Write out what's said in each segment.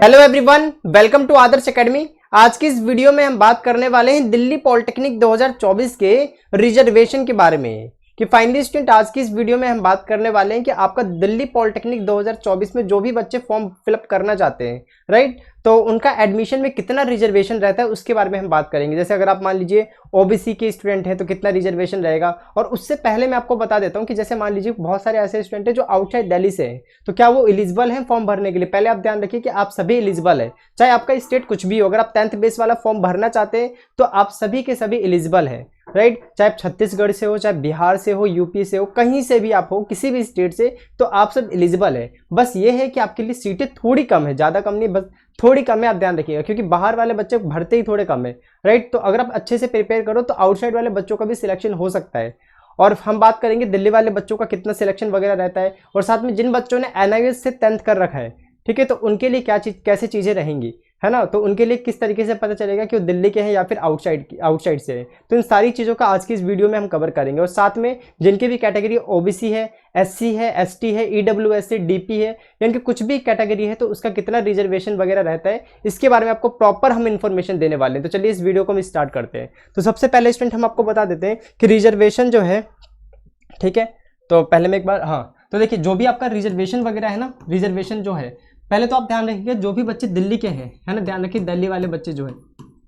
Hello everyone, welcome to Adarsh academy. आज की इस वीडियो में हम बात करने वाले हैं दिल्ली पॉलिटेक्निक 2024 के रिजर्वेशन के बारे में। कि फाइनली स्टूडेंट, आज की इस वीडियो में हम बात करने वाले हैं कि आपका दिल्ली पॉलिटेक्निक 2024 में जो भी बच्चे फॉर्म फिलअप करना चाहते हैं, राइट, तो उनका एडमिशन में कितना रिजर्वेशन रहता है उसके बारे में हम बात करेंगे। जैसे अगर आप मान लीजिए ओबीसी के स्टूडेंट हैं तो कितना रिजर्वेशन रहेगा। और उससे पहले मैं आपको बता देता हूं कि जैसे मान लीजिए बहुत सारे ऐसे स्टूडेंट हैं जो आउटसाइड दिल्ली से हैं, तो क्या वो एलिजिबल हैं फॉर्म भरने के लिए। पहले आप ध्यान रखिए कि आप सभी एलिजिबल है, चाहे आपका स्टेट कुछ भी हो। अगर आप 10th बेस वाला फॉर्म भरना चाहते हैं तो आप सभी के सभी एलिजिबल हैं, राइट। चाहे आप छत्तीसगढ़ से हो, चाहे बिहार से हो, यूपी से हो, कहीं से भी आप हो, किसी भी स्टेट से, तो आप सब एलिजिबल है। बस ये है कि आपके लिए सीटें थोड़ी कम है, ज़्यादा कम नहीं, बस थोड़ी कम है। आप ध्यान रखिएगा क्योंकि बाहर वाले बच्चे भरते ही थोड़े कम है, राइट। तो अगर आप अच्छे से प्रिपेयर करो तो आउटसाइड वाले बच्चों का भी सिलेक्शन हो सकता है। और हम बात करेंगे दिल्ली वाले बच्चों का कितना सिलेक्शन वगैरह रहता है, और साथ में जिन बच्चों ने एनआईएस से 10th कर रखा है, ठीक है, तो उनके लिए क्या चीज कैसे चीज़ें रहेंगी, है ना। तो उनके लिए किस तरीके से पता चलेगा कि वो दिल्ली के हैं या फिर आउटसाइड से है। तो इन सारी चीज़ों का आज की इस वीडियो में हम कवर करेंगे। और साथ में जिनकी भी कैटेगरी ओबीसी है, एससी है, एसटी है, ईडब्ल्यूएस है, डीपी है, यानी कि कुछ भी कैटेगरी है, तो उसका कितना रिजर्वेशन वगैरह रहता है, इसके बारे में आपको प्रॉपर हम इन्फॉर्मेशन देने वाले हैं। तो चलिए इस वीडियो को हम स्टार्ट करते हैं। तो सबसे पहले स्टूडेंट हम आपको बता देते हैं कि रिजर्वेशन जो है, ठीक है, तो पहले मैं एक बार, हाँ, तो देखिए जो भी आपका रिजर्वेशन वगैरह है ना, रिजर्वेशन जो है, पहले तो आप ध्यान रखिएगा जो भी बच्चे दिल्ली के हैं, है ना, ध्यान रखिए दिल्ली वाले बच्चे जो है,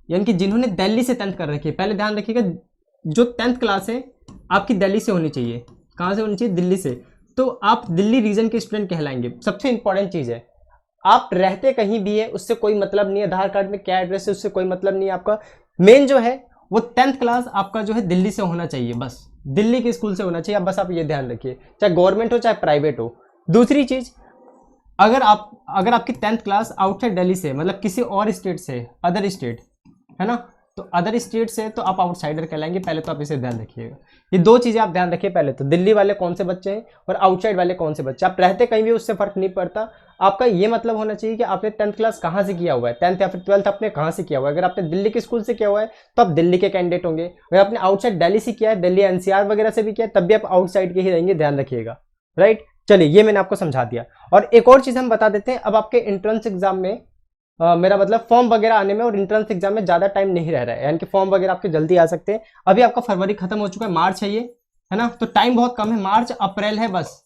यानी कि जिन्होंने दिल्ली से 10th कर रखी है, पहले ध्यान रखिएगा जो 10th क्लास है आपकी दिल्ली से होनी चाहिए। कहाँ से होनी चाहिए? दिल्ली से। तो आप दिल्ली रीजन के स्टूडेंट कहलाएंगे। सबसे इंपॉर्टेंट चीज़ है, आप रहते कहीं भी है उससे कोई मतलब नहीं है, आधार कार्ड में क्या एड्रेस है उससे कोई मतलब नहीं है। आपका मेन जो है वो 10th क्लास आपका जो है दिल्ली से होना चाहिए, बस दिल्ली के स्कूल से होना चाहिए। बस आप ये ध्यान रखिए, चाहे गवर्नमेंट हो चाहे प्राइवेट हो। दूसरी चीज़, अगर आपकी 10th क्लास आउटसाइड दिल्ली से, मतलब किसी और स्टेट से, अदर स्टेट, है ना, तो अदर स्टेट से तो आप आउटसाइडर कहलाएंगे। पहले तो आप इसे ध्यान रखिएगा, ये दो चीज़ें आप ध्यान रखिए। पहले तो दिल्ली वाले कौन से बच्चे हैं और आउटसाइड वाले कौन से बच्चे। आप रहते कहीं भी उससे फर्क नहीं पड़ता। आपका ये मतलब होना चाहिए कि आपने 10th क्लास कहाँ से किया हुआ है, 10th या फिर 12th आपने कहाँ से किया हुआ है। अगर आपने दिल्ली के स्कूल से किया हुआ है तो आप दिल्ली के कैंडिडेट होंगे। अगर आपने आउटसाइड दिल्ली से किया है, दिल्ली एनसीआर वगैरह से भी किया है, तब भी आप आउटसाइड के ही रहेंगे, ध्यान रखिएगा, राइट। चलिए ये मैंने आपको समझा दिया। और एक और चीज़ हम बता देते हैं, अब आपके एंट्रेंस एग्जाम में मेरा मतलब फॉर्म वगैरह आने में और एंट्रेंस एग्जाम में ज़्यादा टाइम नहीं रह रहा है, यानी कि फॉर्म वगैरह आपके जल्दी आ सकते हैं। अभी आपका फरवरी खत्म हो चुका है, मार्च है ये, है ना, तो टाइम बहुत कम है। मार्च अप्रैल है, बस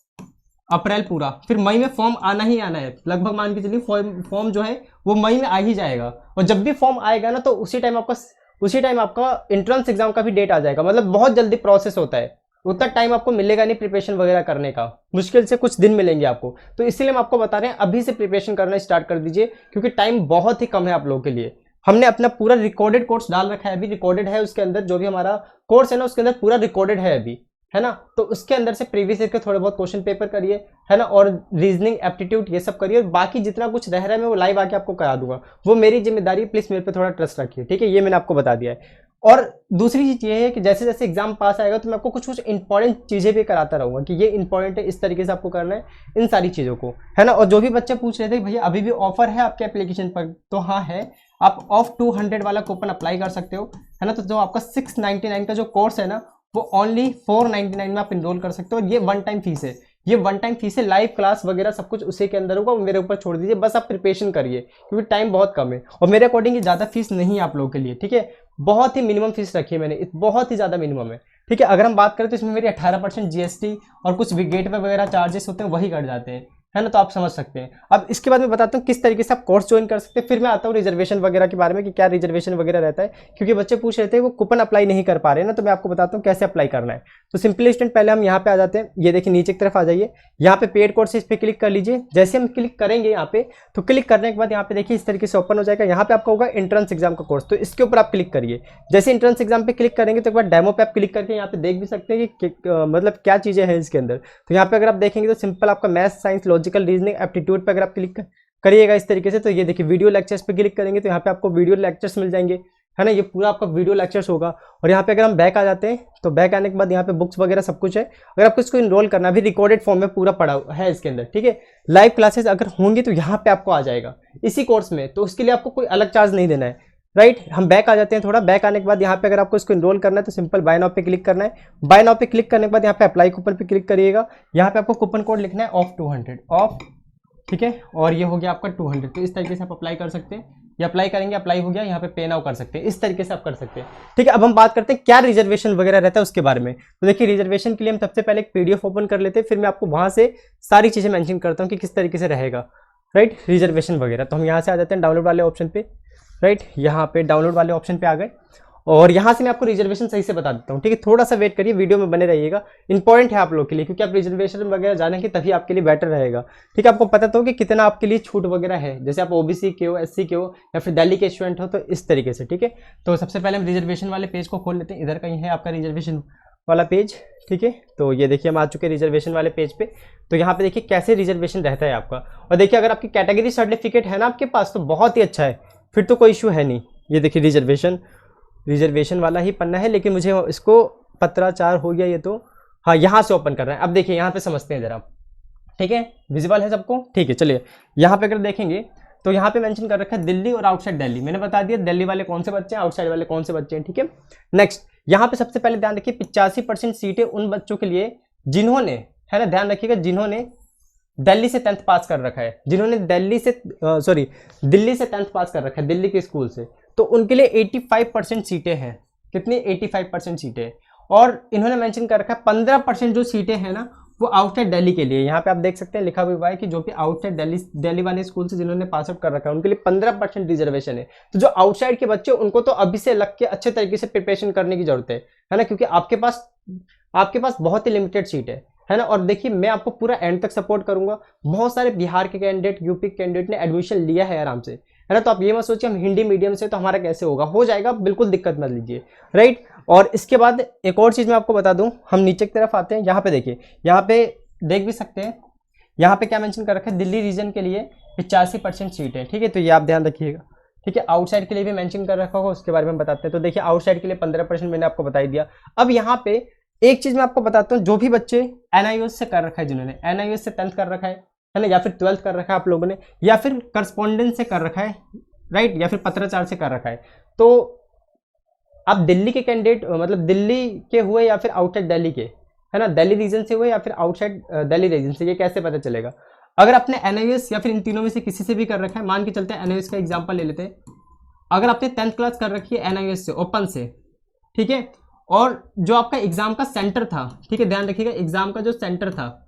अप्रैल पूरा, फिर मई में फॉर्म आना ही आना है। लगभग मान के चलिए फॉर्म जो है वो मई में आ ही जाएगा। और जब भी फॉर्म आएगा ना तो उसी टाइम आपका एंट्रेंस एग्जाम का भी डेट आ जाएगा। मतलब बहुत जल्दी प्रोसेस होता है, उतना टाइम आपको मिलेगा नहीं प्रिपरेशन वगैरह करने का, मुश्किल से कुछ दिन मिलेंगे आपको। तो इसीलिए हम आपको बता रहे हैं अभी से प्रिपरेशन करना स्टार्ट कर दीजिए, क्योंकि टाइम बहुत ही कम है आप लोगों के लिए। हमने अपना पूरा रिकॉर्डेड कोर्स डाल रखा है, अभी रिकॉर्डेड है उसके अंदर, जो भी हमारा कोर्स है ना उसके अंदर पूरा रिकॉर्डेड है अभी, है ना। तो उसके अंदर से प्रीवियस ईयर के थोड़े बहुत क्वेश्चन पेपर करिए, है ना, और रीजनिंग एप्टीट्यूड ये सब करिए। और बाकी जितना कुछ रह रहा है मैं वो लाइव आके आपको करा दूंगा, वो मेरी जिम्मेदारी है, प्लीज मेरे पे थोड़ा ट्रस्ट रखिए, ठीक है। ये मैंने आपको बता दिया है। और दूसरी चीज ये है कि जैसे जैसे एग्जाम पास आएगा तो मैं आपको कुछ कुछ इंपॉर्टेंट चीजें भी कराता रहूंगा कि ये इंपॉर्टेंट है, इस तरीके से आपको करना है, इन सारी चीजों को, है ना। और जो भी बच्चे पूछ रहे थे भैया अभी भी ऑफर है आपके एप्लीकेशन पर, तो हाँ है, आप ऑफ 200 वाला कूपन अप्लाई कर सकते हो, है ना। तो जो आपका 699 का जो कोर्स है ना वो ओनली 499 में आप इनरोल कर सकते हो। और ये वन टाइम फीस है, ये वन टाइम फीस है, लाइव क्लास वगैरह सब कुछ उसी के अंदर होगा, मेरे ऊपर छोड़ दीजिए, बस आप प्रिपरेशन करिए क्योंकि टाइम बहुत कम है। और मेरे अकॉर्डिंग ये ज़्यादा फीस नहीं है आप लोगों के लिए, ठीक है। बहुत ही मिनिमम फीस रखी है मैंने, बहुत ही ज़्यादा मिनिमम है, ठीक है। अगर हम बात करें तो इसमें मेरी 18% जीएसटी और कुछ गेटवे वगैरह चार्जेस होते हैं वही कट जाते हैं, है ना। तो आप समझ सकते हैं। अब इसके बाद मैं बताता हूँ किस तरीके से आप कोर्स ज्वाइन कर सकते हैं, फिर मैं आता हूँ रिजर्वेशन वगैरह के बारे में कि क्या रिजर्वेशन वगैरह रहता है, क्योंकि बच्चे पूछ रहे थे वो कूपन अप्लाई नहीं कर पा रहे हैं ना, तो मैं आपको बताता हूँ कैसे अप्लाई करना है। तो सिंपली स्टूडेंट पहले हम यहाँ पे आ जाते हैं, ये देखिए नीचे की तरफ आ जाइए, यहाँ पे पेड कोर्सेज पे क्लिक कर लीजिए। जैसे हम क्लिक करेंगे यहाँ पे, तो क्लिक करने के बाद यहाँ पे देखिए इस तरीके से ओपन हो जाएगा। यहाँ पे आपका होगा एंट्रेंस एग्जाम का कोर्स, तो इसके ऊपर आप क्लिक करिए। जैसे एंट्रेंस एग्जाम पे क्लिक करेंगे तो एक बार डेमो पे आप क्लिक करके यहाँ पे देख भी सकते हैं कि मतलब क्या चीज़ें हैं इसके अंदर। तो यहाँ पे अगर आप देखेंगे तो सिंपल आपका math, science, logical, reasoning, aptitude पे अगर आप क्लिक करिएगा इस तरीके से, तो ये देखिए वीडियो लेक्चर्स पे क्लिक करेंगे तो यहाँ पे आपको वीडियो लेक्चर्स मिल जाएंगे, है ना। ये पूरा आपका वीडियो लेक्चर्स होगा। और यहाँ पे अगर हम बैक आ जाते हैं तो बैक आने के बाद यहाँ पे बुक्स वगैरह सब कुछ है। अगर आपको इसको इनरोल करना है, अभी रिकॉर्डेड फॉर्म में पूरा पड़ा है इसके अंदर, ठीक है। लाइव क्लासेस अगर होंगी तो यहाँ पे आपको आ जाएगा इसी कोर्स में, तो उसके लिए आपको कोई अलग चार्ज नहीं देना है, राइट। हम बैक आ जाते हैं, थोड़ा बैक आने के बाद यहाँ पे अगर आपको इसको इनरोल करना है तो सिंपल बाय नाउ पे क्लिक करना है। बाय नाउ पे क्लिक करने के बाद यहाँ पे अप्लाई कूपन पे क्लिक करिएगा। यहाँ पे आपको कूपन कोड लिखना है ऑफ 200, ऑफ ठीक है, और ये हो गया आपका 200। तो इस तरीके से आप अप्लाई कर सकते हैं, ये अप्लाई करेंगे, अप्लाई हो गया, यहाँ पे पे नाउ कर सकते हैं, इस तरीके से आप कर सकते हैं। ठीक है, अब हम बात करते हैं क्या रिजर्वेशन वगैरह रहता है उसके बारे में। तो देखिए रिजर्वेशन के लिए हम सबसे पहले एक पीडीएफ ओपन कर लेते हैं, फिर मैं आपको वहां से सारी चीजें मेंशन करता हूँ कि किस तरीके से रहेगा, राइट, रिजर्वेशन वगैरह। तो हम यहाँ से आ जाते हैं डाउनलोड वाले ऑप्शन पे, राइट, यहाँ पे डाउनलोड वाले ऑप्शन पे आ गए, और यहाँ से मैं आपको रिजर्वेशन सही से बता देता हूँ। ठीक है, थोड़ा सा वेट करिए, वीडियो में बने रहिएगा, इंपॉर्टेंट है आप लोग के लिए, क्योंकि आप रिजर्वेशन वगैरह जानेंगे तभी आपके लिए बेटर रहेगा। ठीक है, आपको पता तो कि कितना आपके लिए छूट वगैरह है, जैसे आप ओबीसी के हो, एससी के हो, या फिर दिल्ली के स्टूडेंट हो, तो इस तरीके से। ठीक है, तो सबसे पहले हम रिजर्वेशन वाले पेज को खोल लेते हैं, इधर कहीं है आपका रिजर्वेशन वाला पेज। ठीक है, तो ये देखिए हम आ चुके हैं रिजर्वेशन वाले पेज पे। तो यहाँ पे देखिए कैसे रिजर्वेशन रहता है आपका, और देखिए अगर आपकी कैटेगरी सर्टिफिकेट है ना आपके पास तो बहुत ही अच्छा है, फिर तो कोई इशू है नहीं। ये देखिए रिजर्वेशन वाला ही पन्ना है, लेकिन मुझे इसको पत्राचार हो गया ये तो, हाँ यहाँ से ओपन कर रहे हैं। अब देखिए यहाँ पे समझते हैं जरा, ठीक है, विजिबल है सबको, ठीक है। चलिए यहाँ पे अगर देखेंगे तो यहाँ पे मेंशन कर रखा है दिल्ली और आउटसाइड दिल्ली, मैंने बता दिया दिल्ली वाले कौन से बच्चे हैं, आउटसाइड वाले कौन से बच्चे हैं। ठीक है, नेक्स्ट यहाँ पे सबसे पहले ध्यान रखिए 85% सीटें उन बच्चों के लिए जिन्होंने, है ना, ध्यान रखिएगा, जिन्होंने दिल्ली से 10th पास कर रखा है, जिन्होंने दिल्ली से 10th पास कर रखा है दिल्ली के स्कूल से, तो उनके लिए 85% सीटें हैं। कितनी? 85% सीटें। और इन्होंने मेंशन कर रखा है 15% जो सीटें हैं ना वो आउटसाइड दिल्ली के लिए। यहाँ पे आप देख सकते हैं लिखा हुआ है कि जो कि आउटसाइड दिल्ली वाले स्कूल से जिन्होंने पास आउट कर रखा है उनके लिए 15% रिजर्वेशन है। तो जो आउटसाइड के बच्चे उनको तो अभी से लग के अच्छे तरीके से प्रिपरेशन करने की जरूरत है ना, क्योंकि आपके पास बहुत ही लिमिटेड सीट है ना। और देखिए मैं आपको पूरा एंड तक सपोर्ट करूंगा। बहुत सारे बिहार के कैंडिडेट, यूपी के कैंडिडेट ने एडमिशन लिया है आराम से, है ना। तो आप ये मत सोचिए हम हिंदी मीडियम से तो हमारा कैसे होगा, हो जाएगा, बिल्कुल दिक्कत मत लीजिए, राइट। और इसके बाद एक और चीज मैं आपको बता दूं, हम नीचे की तरफ आते हैं, यहाँ पे देखिए, यहाँ पे देख भी सकते हैं, यहाँ पे क्या मेंशन कर रखा है, दिल्ली रीजन के लिए 85% सीट है। ठीक है, तो ये आप ध्यान रखिएगा। ठीक है, आउटसाइड के लिए भी मेंशन कर रखा होगा, उसके बारे में बताते हैं। तो देखिए आउटसाइड के लिए 15% मैंने आपको बता ही दिया। अब यहाँ पे एक चीज मैं आपको बताता हूँ, जो भी बच्चे एनआईओएस से कर रखा है, जिन्होंने एनआईओएस से 10th कर रखा है ना, या फिर 12th कर रखा है आप लोगों ने, या फिर करस्पॉन्डेंस से कर रखा है, राइट, या फिर पत्राचार से कर रखा है, तो आप दिल्ली के कैंडिडेट, मतलब दिल्ली के हुए या फिर आउटसाइड दिल्ली के, है ना, दिल्ली रीजन से हुए या फिर आउटसाइड दिल्ली रीजन से, ये कैसे पता चलेगा? अगर आपने एनआईओएस या फिर इन तीनों में से किसी से भी कर रखा है, मान के चलते हैं एनआईओएस का एग्जांपल ले लेते हैं, अगर आपने 10th क्लास कर रखी है एनआईओएस से, ओपन से, ठीक है, और जो आपका एग्जाम का सेंटर था, ठीक है, ध्यान रखिएगा, एग्जाम का जो सेंटर था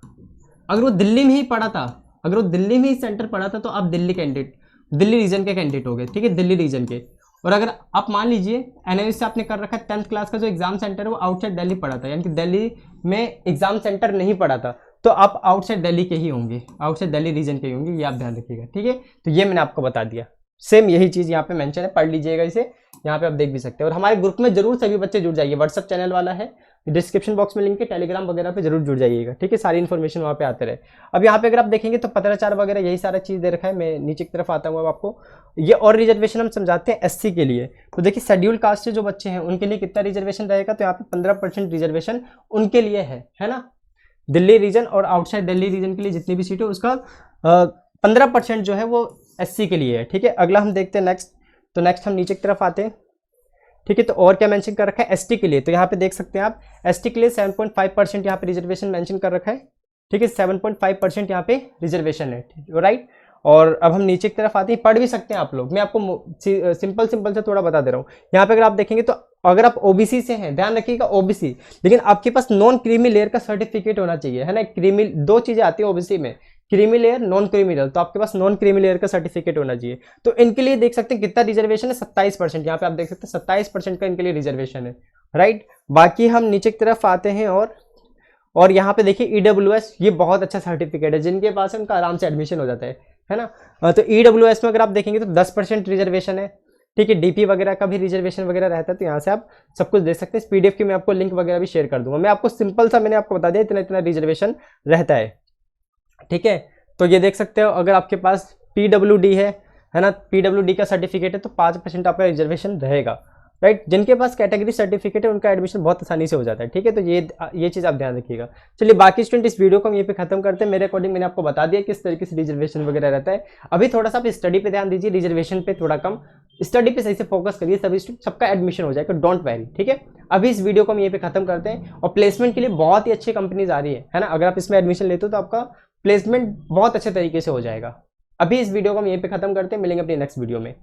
अगर वो दिल्ली में ही पड़ा था, अगर वो दिल्ली में ही सेंटर पड़ा था, तो आप दिल्ली कैंडिडेट, दिल्ली रीजन के कैंडिडेट हो गए। ठीक है, दिल्ली रीजन के। और अगर आप मान लीजिए एनआईओएस से आपने कर रखा है 10th क्लास का जो एग्जाम सेंटर है वो आउटसाइड दिल्ली पड़ा था, यानी कि दिल्ली में एग्जाम सेंटर नहीं पड़ा था, तो आप आउटसाइड दिल्ली के ही होंगे, आउटसाइड दिल्ली रीजन के ही होंगे, ये आप ध्यान रखिएगा। ठीक है, तो ये मैंने आपको बता दिया, सेम यही चीज यहाँ पे मेंशन है, पढ़ लीजिएगा इसे, यहाँ पे आप देख भी सकते हैं। और हमारे ग्रुप में जरूर सभी बच्चे जुड़ जाइए, व्हाट्सएप चैनल वाला है, डिस्क्रिप्शन बॉक्स में लिंक है, टेलीग्राम वगैरह पे जरूर जुड़ जाइएगा। ठीक है, सारी इन्फॉर्मेशन वहाँ पे आते रहे। अब यहाँ पे अगर आप देखेंगे तो पत्राचार वगैरह यही सारा चीज दे रखा है। मैं नीचे की तरफ आता हूँ अब आपको ये और रिजर्वेशन हम समझाते हैं एससी के लिए। तो देखिए शेड्यूल कास्ट से जो बच्चे हैं उनके लिए कितना रिजर्वेशन रहेगा, तो यहाँ पे 15% रिजर्वेशन उनके लिए है ना। दिल्ली रीजन और आउटसाइड दिल्ली रीजन के लिए जितनी भी सीट है उसका 15% जो है वो एससी के लिए है। ठीक है, अगला हम देखते हैं नेक्स्ट। तो नेक्स्ट हम नीचे की तरफ आते हैं। ठीक है, तो और क्या मेंशन कर रखा है एसटी के लिए, तो यहाँ पे देख सकते हैं आप एसटी के लिए 7.5% यहाँ पे रिजर्वेशन मेंशन कर रखा है। ठीक है, 7.5% यहाँ पे रिजर्वेशन है, राइट। और अब हम नीचे की तरफ आते हैं, पढ़ भी सकते हैं आप लोग, मैं आपको सिंपल से थोड़ा बता दे रहा हूँ। यहाँ पे अगर आप देखेंगे तो अगर आप ओबीसी से हैं, ध्यान रखिएगा ओबीसी, लेकिन आपके पास नॉन क्रीमी लेयर का सर्टिफिकेट होना चाहिए, है ना। क्रीमी, दो चीजें आती है ओबीसी में, creamy layer, non creamy layer, तो आपके पास नॉन क्रीमी लेयर का सर्टिफिकेट होना चाहिए। तो इनके लिए देख सकते हैं कितना रिजर्वेशन है, 27%। यहाँ पे आप देख सकते हैं 27% का इनके लिए रिजर्वेशन है, राइट। बाकी हम नीचे की तरफ आते हैं और यहाँ पे देखिए ईडब्ल्यूएस, ये बहुत अच्छा सर्टिफिकेट है, जिनके पास है उनका आराम से एडमिशन हो जाता है ना। तो ईडब्ल्यूएस में अगर आप देखेंगे तो 10% रिजर्वेशन है। ठीक है, डीपी वगैरह का भी रिजर्वेशन वगैरह रहता है, तो यहाँ से आप सब कुछ देख सकते हैं। पीडीएफ की मैं आपको लिंक वगैरह भी शेयर कर दूंगा। मैं आपको सिंपल सा मैंने आपको बता दिया इतना इतना रिजर्वेशन रहता है। ठीक है, तो ये देख सकते हो अगर आपके पास पीडब्ल्यूडी है ना, पीडब्ल्यूडी का सर्टिफिकेट है तो 5% आपका रिजर्वेशन रहेगा, राइट। जिनके पास कैटेगरी सर्टिफिकेट है उनका एडमिशन बहुत आसानी से हो जाता है। ठीक है, तो ये चीज़ आप ध्यान रखिएगा। चलिए बाकी स्टूडेंट इस वीडियो को हम ये पे खत्म करते हैं। मेरे अकॉर्डिंग मैंने आपको बता दिया किस तरीके से रिजर्वेशन वगैरह रहता है। अभी थोड़ा सा आप स्टडी पे ध्यान दीजिए, रिजर्वेशन पे थोड़ा कम, स्टडी पे सही से फोकस करिए, सभी सबका एडमिशन हो जाएगा, डोंट वैरी। ठीक है, अभी इस वीडियो को हम ये पे खत्म करते हैं। और प्लेसमेंट के लिए बहुत ही अच्छी कंपनीज आ रही है ना। अगर आप इसमें एडमिशन लेते हो तो आपका प्लेसमेंट बहुत अच्छे तरीके से हो जाएगा। अभी इस वीडियो को हम यहीं पे ख़त्म करते हैं, मिलेंगे अपनी नेक्स्ट वीडियो में।